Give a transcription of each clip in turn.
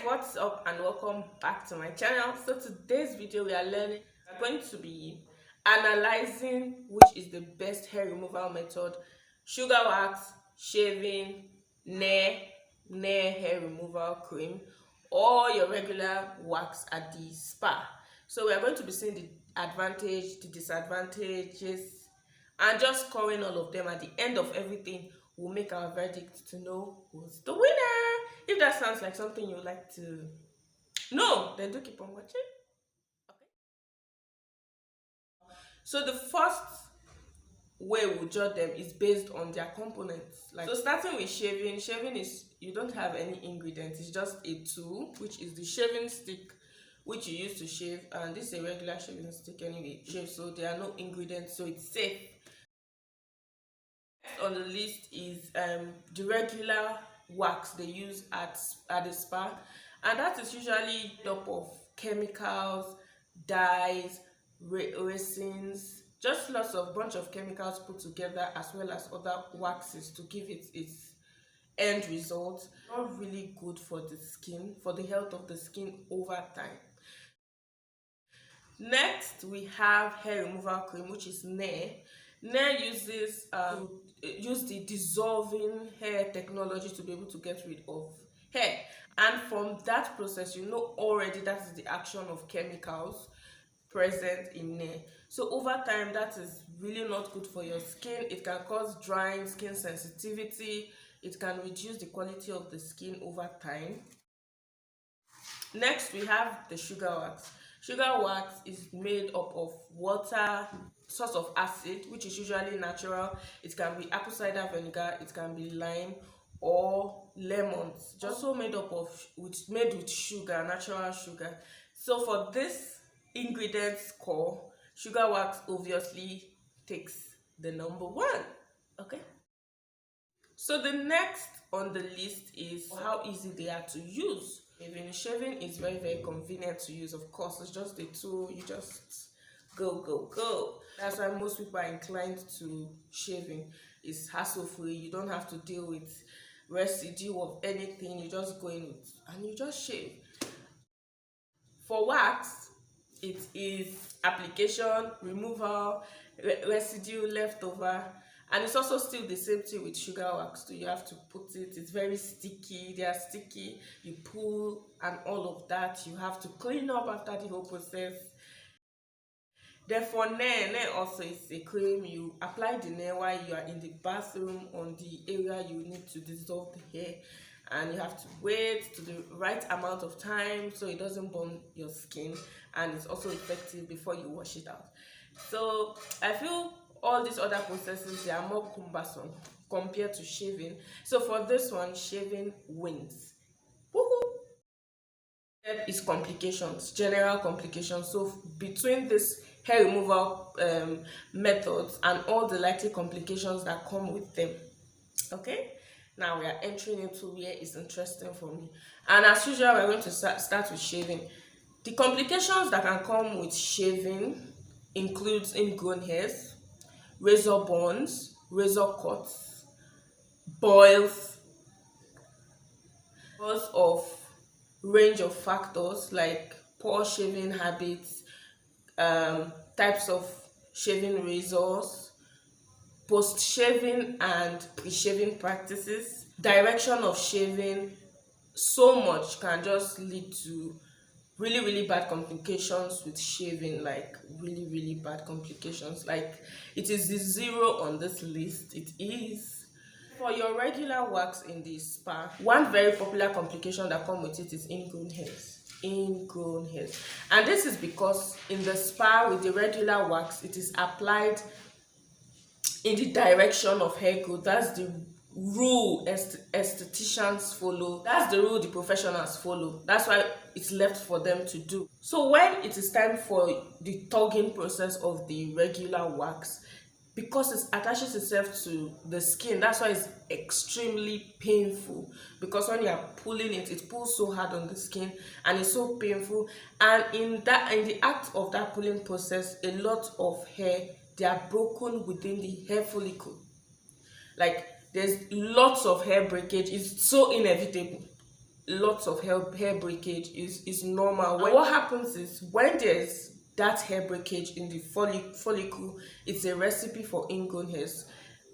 What's up and welcome back to my channel. So today's video we're going to be analyzing which is the best hair removal method: sugar wax, shaving, Nair hair removal cream, or your regular wax at the spa. So we are going to be seeing the advantage, the disadvantages, and just scoring all of them. At the end of everything, we'll make our verdict to know who's the winner. If that sounds like something you would like to know, then do keep on watching. Okay. So the first way we judge them is based on their components. So starting with shaving is, you don't have any ingredients. It's just a tool, which is the shaving stick, which you use to shave, and this is a regular shaving stick anyway. So there are no ingredients, so it's safe. Next on the list is the regular wax they use at the spa, and that is usually made up of chemicals, dyes, resins, just lots of bunch of chemicals put together, as well as other waxes to give it its end result. Not really good for the skin, for the health of the skin over time. Next we have hair removal cream, which is Nair. Nair uses the dissolving hair technology to be able to get rid of hair, and from that process, you know already that is the action of chemicals present in Nair. So over time, that is really not good for your skin. It can cause drying, skin sensitivity. It can reduce the quality of the skin over time. Next we have the sugar wax. Sugar wax is made up of water, source of acid, which is usually natural. It can be apple cider vinegar, it can be lime or lemons. Just so made with sugar, natural sugar. So for this ingredient score, sugar wax obviously takes the number one. Okay. So the next on the list is how easy they are to use. Shaving is very convenient to use. Of course, it's just a tool. You just go. That's why most people are inclined to shaving. It's hassle free. You don't have to deal with residue of anything. You just go in and you just shave. For wax, it is application, removal, residue, leftover, and it's also still the same thing with sugar wax too. You have to put it. It's very sticky. They are sticky. You pull and all of that. You have to clean up after the whole process. Therefore, Nair also is a cream. You apply the Nair while you are in the bathroom on the area you need to dissolve the hair, and you have to wait to the right amount of time so it doesn't burn your skin, and it's also effective before you wash it out. So I feel all these other processes, they are more cumbersome compared to shaving. So for this one, shaving wins. Woohoo! Is complications, general complications. So between this hair removal methods and all the likely complications that come with them. Okay, now we are entering into where it's interesting for me, and as usual, we're going to start with shaving. The complications that can come with shaving includes ingrown hairs, razor burns, razor cuts, boils, because of range of factors like poor shaving habits, types of shaving razors, post-shaving and pre-shaving practices, direction of shaving. So much can just lead to really bad complications with shaving, like really bad complications. Like, it is the zero on this list. It is. For your regular wax in the spa, one very popular complication that comes with it is ingrown hairs. And this is because in the spa with the regular wax, it is applied in the direction of hair growth. That's the rule estheticians follow. That's the rule the professionals follow. That's why it's left for them to do. So when it is time for the tugging process of the regular wax, because it attaches itself to the skin, that's why it's extremely painful. Because when you are pulling it, it pulls so hard on the skin and it's so painful. And in the act of that pulling process, a lot of hair, they are broken within the hair follicle. Like, there's lots of hair breakage. It's so inevitable. lots of hair breakage is normal. What happens is when there's that hair breakage in the follicle, it's a recipe for ingrown hairs,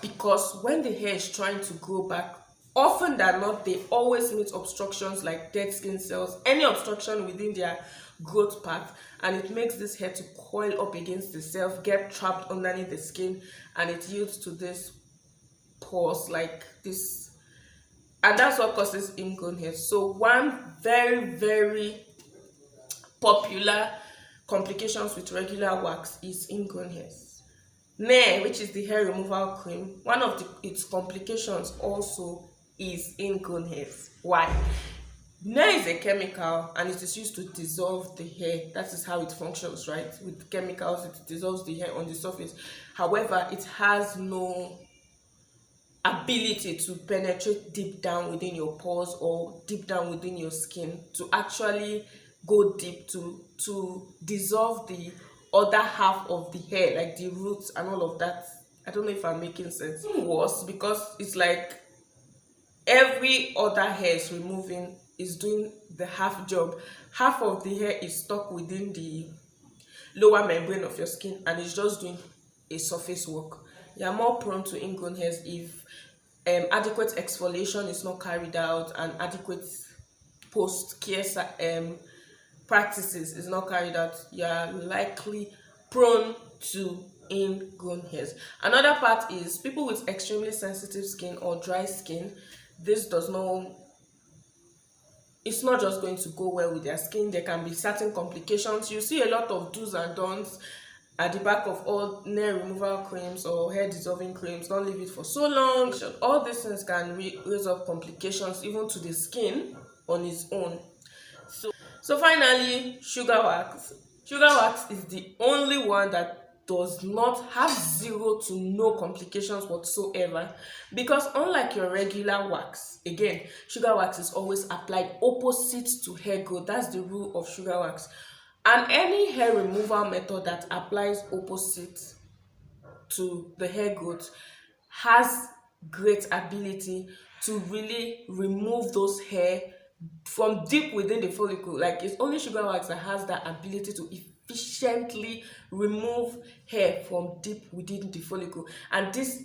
because when the hair is trying to grow back, often than not they always meet obstructions like dead skin cells, any obstruction within their growth path, and it makes this hair to coil up against itself, get trapped underneath the skin, and it yields to this pores like this, and that's what causes ingrown hair. So one very popular complications with regular wax is ingrown hairs. Nair, which is the hair removal cream, one of its complications also is ingrown hairs. Why? Nair is a chemical and it is used to dissolve the hair. That is how it functions, right? With chemicals, it dissolves the hair on the surface. However, it has no ability to penetrate deep down within your pores or deep down within your skin to actually go deep to dissolve the other half of the hair, like the roots and all of that. I don't know if I'm making sense. It's worse because it's like every other hair is removing, is doing the half job. Half of the hair is stuck within the lower membrane of your skin and it's just doing a surface work. You're more prone to ingrown hairs if adequate exfoliation is not carried out and adequate post-care practices is not carried out. You're likely prone to ingrown hairs. Another part is people with extremely sensitive skin or dry skin. This does not, it's not just going to go well with their skin. There can be certain complications. You see a lot of do's and don'ts at the back of all nail removal creams or hair dissolving creams. Don't leave it for so long. All these things can raise up complications even to the skin on its own. So finally, sugar wax. Sugar wax is the only one that does not have zero to no complications whatsoever, because unlike your regular wax, again, sugar wax is always applied opposite to hair growth. That's the rule of sugar wax. And any hair removal method that applies opposite to the hair growth has great ability to really remove those hair from deep within the follicle. Like, it's only sugar wax that has that ability to efficiently remove hair from deep within the follicle, and this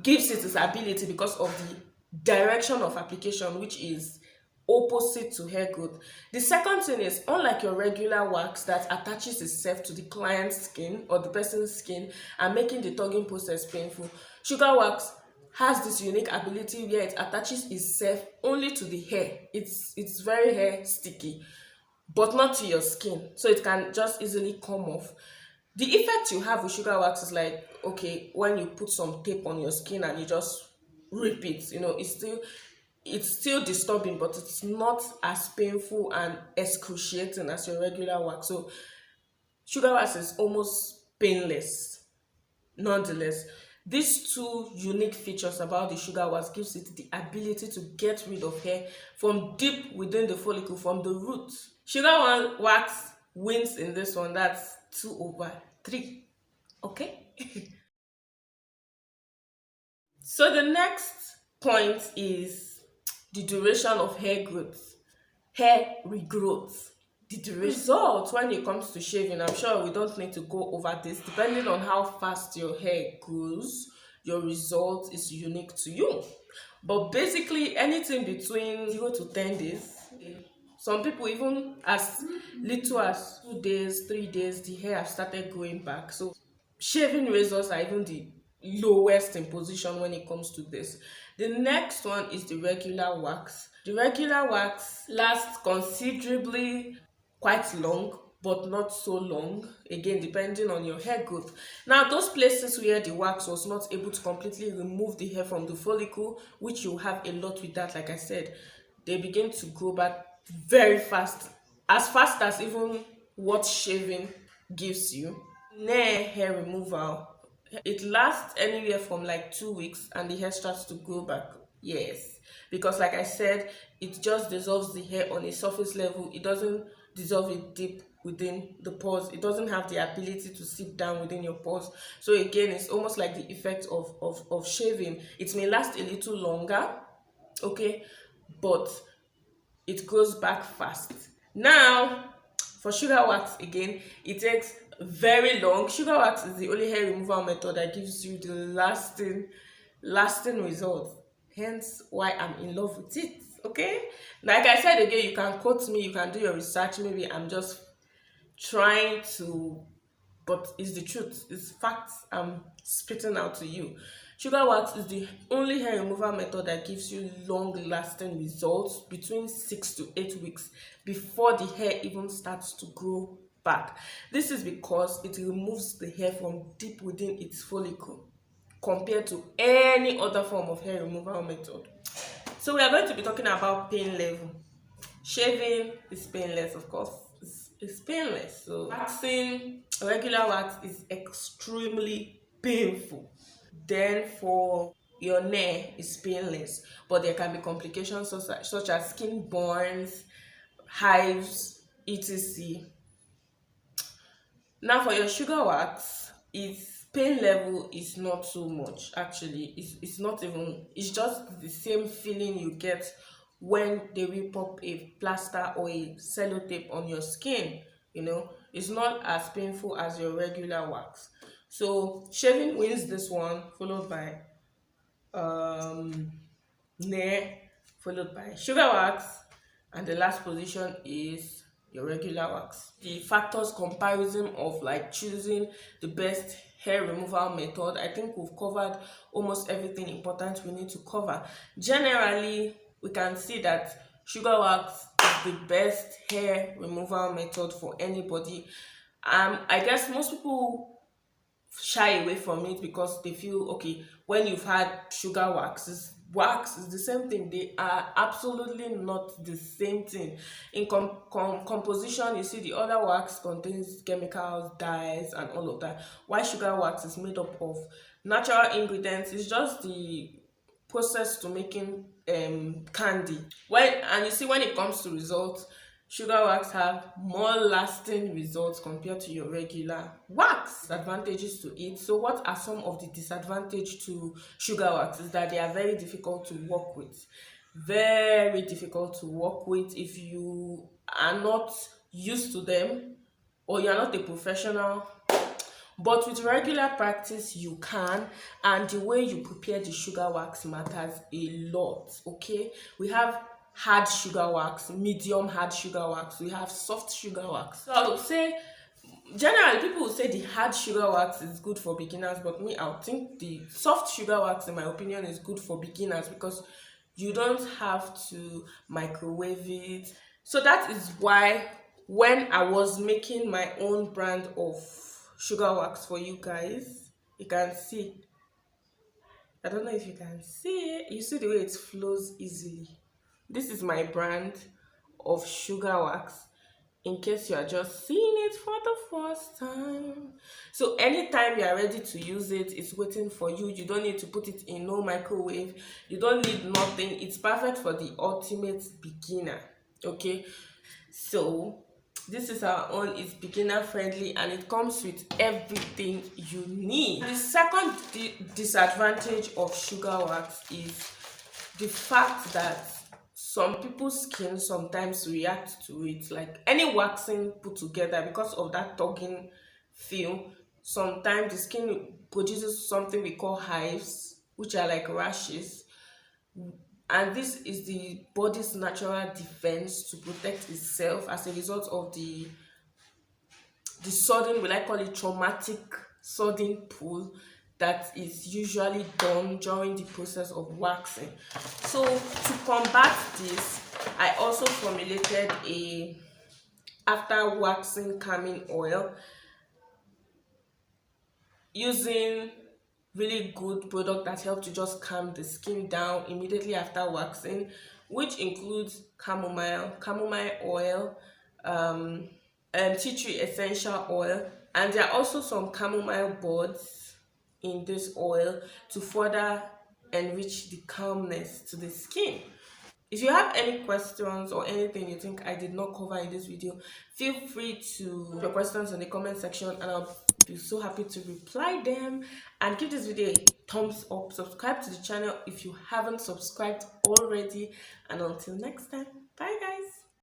gives it its ability because of the direction of application, which is opposite to hair growth. The second thing is, unlike your regular wax that attaches itself to the client's skin or the person's skin and making the tugging process painful, sugar wax has this unique ability where it attaches itself only to the hair. It's very hair sticky, but not to your skin, so it can just easily come off. The effect you have with sugar wax is like, okay, when you put some tape on your skin and you just rip it, you know, it's still disturbing, but it's not as painful and excruciating as your regular wax. So sugar wax is almost painless. Nonetheless, these two unique features about the sugar wax gives it the ability to get rid of hair from deep within the follicle, from the roots. Sugar wax wins in this one. That's 2/3. Okay. So the next point is the duration of hair growth, hair regrowth. The result when it comes to shaving, I'm sure we don't need to go over this. Depending on how fast your hair grows, your result is unique to you. But basically, anything between 0 to 10 days. Some people even as little as 2 days, 3 days, the hair have started growing back. So shaving razors are even the lowest in position when it comes to this. The next one is the regular wax. The regular wax lasts considerably quite long, but not so long, again depending on your hair growth. Now, those places where the wax was not able to completely remove the hair from the follicle, which you have a lot with that, like I said, they begin to grow back very fast as even what shaving gives you. Nair hair removal, it lasts anywhere from like 2 weeks and the hair starts to grow back. Yes, because like I said, it just dissolves the hair on a surface level. It doesn't dissolve it deep within the pores. It doesn't have the ability to seep down within your pores. So again, it's almost like the effect of shaving. It may last a little longer, okay, but it grows back fast. Now, for sugar wax again, it takes very long. Sugar wax is the only hair removal method that gives you the lasting results. Hence why I'm in love with it. Okay, like I said again, you can quote me, you can do your research. Maybe I'm just trying to, but it's the truth, it's facts I'm spitting out to you. Sugar wax is the only hair removal method that gives you long lasting results between 6 to 8 weeks before the hair even starts to grow back. This is because it removes the hair from deep within its follicle compared to any other form of hair removal method. So we are going to be talking about pain level. Shaving is painless, of course. It's painless. So waxing, regular wax is extremely painful. Then for your nair is painless, but there can be complications such as skin burns, hives, etc. Now for your sugar wax, its pain level is not so much. Actually, it's not even, it's just the same feeling you get when they rip up a plaster or a sellotape on your skin. It's not as painful as your regular wax. So shaving wins this one, followed by nair, followed by sugar wax, and the last position is your regular wax. The factors comparison of like choosing the best hair removal method, I think we've covered almost everything important we need to cover. Generally, we can see that sugar wax is the best hair removal method for anybody. I guess most people shy away from it because they feel, okay, when you've had sugar wax is the same thing. They are absolutely not the same thing. In composition, you see the other wax contains chemicals, dyes, and all of that. Why sugar wax is made up of natural ingredients. It's just the process to making candy. And you see, when it comes to results, sugar wax have more lasting results compared to your regular wax. Advantages to it. So what are some of the disadvantages to sugar wax? Is that they are very difficult to work with. Very difficult to work with if you are not used to them or you are not a professional. But with regular practice, you can, and the way you prepare the sugar wax matters a lot. Okay, we have hard sugar wax, medium hard sugar wax, we have soft sugar wax. So I would say, generally people will say the hard sugar wax is good for beginners, but me, I think the soft sugar wax, in my opinion, is good for beginners because you don't have to microwave it. So that is why when I was making my own brand of sugar wax for you guys, you can see, I don't know if you can see it, you see the way it flows easily. This is my brand of sugar wax, in case you are just seeing it for the first time. So anytime you are ready to use it, it's waiting for you. You don't need to put it in no microwave, you don't need nothing. It's perfect for the ultimate beginner. Okay, so this is our own. It's beginner friendly and it comes with everything you need. The second disadvantage of sugar wax is the fact that some people's skin sometimes react to it. Like any waxing put together, because of that tugging feel, sometimes the skin produces something we call hives, which are like rashes. And this is the body's natural defense to protect itself as a result of the sudden, will I call it traumatic sudden pull that is usually done during the process of waxing. So to combat this, I also formulated a after waxing calming oil using really good product that help to just calm the skin down immediately after waxing, which includes chamomile oil, tea tree essential oil, and there are also some chamomile buds in this oil to further enrich the calmness to the skin. If you have any questions or anything you think I did not cover in this video, feel free to put your questions in the comment section and I'll be so happy to reply them. And give this video a thumbs up, subscribe to the channel if you haven't subscribed already, and until next time. Bye, guys.